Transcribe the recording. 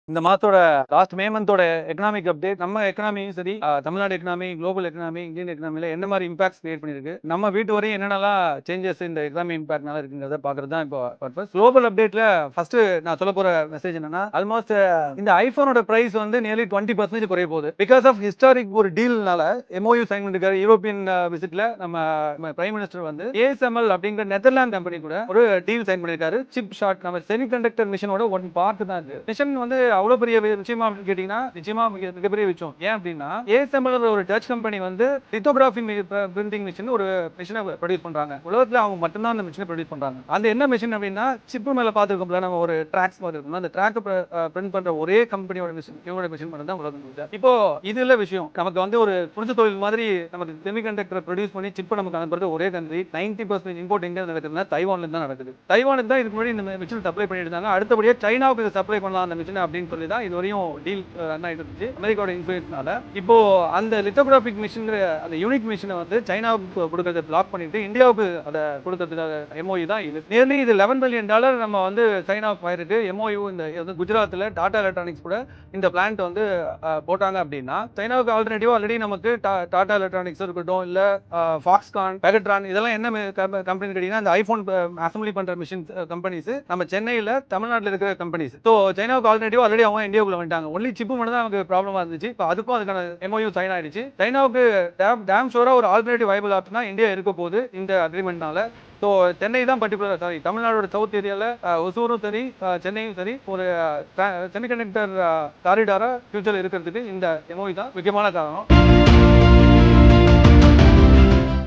இந்த மாசத்தோட last May மந்தோட economic update நம்ம எக்கனாமியும் சரி Tamil Nadu economy global economy Indian எக்கனாமில என்ன மாதிரி இம்பாக்ட்ஸ் கிரியேட் பண்ணிருக்கு நம்ம வீட்டு வரையும் என்னென்னலாம் சேஞ்சஸ் இந்த எக்கனாமி இம்பாக்ட்னால இருக்குங்கிறத பாக்குறது தான் இப்போ பர்பஸ். குளோபல் அப்டேட்ல ஃபர்ஸ்ட் நான் சொல்ல போற மெசேஜ் என்னன்னா ஆல்மோஸ்ட் இந்த ஐபோனோட பிரைஸ் வந்து நியர்லி 20% குறைய போகுது பிகாஸ் ஆஃப் ஹிஸ்டாரிக் ஒரு டீல்னால எம்ஓயு சைன் பண்ணிருக்காரு. யூரோப்பியன் விசிட்ல நம்ம பிரைம் மினிஸ்டர் வந்து ஏஎஸ்எம்எல் அப்படிங்கிற நெதர்லாந்து கம்பெனி கூட ஒரு டீல் சைன் பண்ணிருக்காரு. சிப் ஷார்ட் நம்ம செமிகண்டக்டர் மிஷனோட ஒன் பார்ட் தான் இது. மிஷன் வந்து அவ்வளவு பெரிய விஷயமா அப்படின்னு கேட்டீங்கன்னா நிச்சயமா மிகப்பெரிய விஷயம். ஏன் அப்படின்னா ஏஎஸ்எம்எல் ஒரு டச் கம்பெனி வந்து லித்தோகிராஃபி பிரிண்டிங் மிஷின் ஒரு மிஷினை ப்ரொடியூஸ் பண்றாங்க. உலகத்துல அவங்க மட்டும்தான் அந்த மிஷினை ப்ரொடியூஸ் பண்றாங்க. அந்த என்ன மிஷின் அப்படின்னா சிப்பு மேல பாத்துருக்கோம்ல நம்ம ஒரு ட்ராக்ஸ் பார்த்துருக்கோம். அந்த ட்ராக் பிரிண்ட் பண்ற ஒரே கம்பெனியோட மிஷின் இவங்களோட மிஷின் மட்டும் தான் உலகம். இப்போ இது இல்ல விஷயம். நமக்கு வந்து ஒரு புரிஞ்ச தொழில் மாதிரி நமக்கு செமிகண்டக்டர் ப்ரொடியூஸ் பண்ணி சிப்பை நமக்கு அனுப்புறது ஒரே கண்ட்ரி. 90% இம்போர்ட் எங்க நடக்குதுன்னா தைவான்ல தான் நடக்குது. தைவானுக்கு தான் இதுக்கு முன்னாடி இந்த மிஷின் சப்ளை பண்ணிட்டு இருந்தாங்க. அடுத்தபடியா சைனாவுக்கு சப்ளை பண்ணலாம் அந்த மிஷின் அப்படின்னு சொல்லி தான் இது வரையும் டீல் ரன் ஆயிட்டு இருந்துச்சு அமெரிக்காவோட இன்ஃப்ளூயன்ஸ்னால. இப்போ அந்த லித்தோகிராஃபிக் மிஷின் அந்த யூனிக் மிஷினை வந்து சைனாவுக்கு கொடுக்கறத பிளாக் பண்ணிட்டு இந்தியாவுக்கு அதை கொடுக்கறதுக்காக எம்ஓயு தான் இது. நியர்லி இது $11 பில்லியன் நம்ம வந்து சைனாவுக்கு ஆயிருக்கு. எம்ஓயு இந்த குஜராத்தில் டாடா எலக்ட்ரானிக்ஸ் கூட இந்த பிளான்ட் வந்து போட்டாங்க அப்படின்னா சைனாவுக்கு ஆல்டர்னேட்டிவா ஆல்ரெடி நமக்கு டாடா எலக்ட்ரானிக்ஸ் இருக்கட்டும் இல்ல ஃபாக்ஸ்கான் பெகட்ரான் இதெல்லாம் என்ன கம்பெனி கேட்டீங்கன்னா இந்த ஐபோன் அசம்பிளி பண்ற மிஷின் கம்பெனிஸ் நம்ம சென்னையில தமிழ்நாட்டில் இருக்கிற கம்பெனிஸ். ஸோ சைனாவுக்கு ஆல்டர்னேட்டிவா ஆல்ரெடி அவங்க இந்தியாவுக்குள்ள வந்துட்டாங்க. ஒன்லி சிப்பு மட்டும் தான் நமக்கு ப்ராப்ளமா இருந்துச்சு. இப்போ அதுக்கும் அதுக்கான எம்ஓயு சைன் ஆயிடுச்சு. சைனாவுக்கு டேம் ஷோரா ஒரு ஆல்டர்னேட்டிவ் வைபிள் ஆப்ஷனா இந்தியா இருக்க போகுது இந்த அக்ரிமெண்ட்னால. ஸோ சென்னை தான் பர்டிகுலர் சாரி தமிழ்நாடோட சவுத் ஏரியாவில் ஒசூரும் சரி சென்னையும் சரி ஒரு செமிகண்டக்டர் காரிடாரா ஃபியூச்சர் இருக்கிறதுக்கு இந்த எம்ஓயு தான் முக்கியமான காரணம்.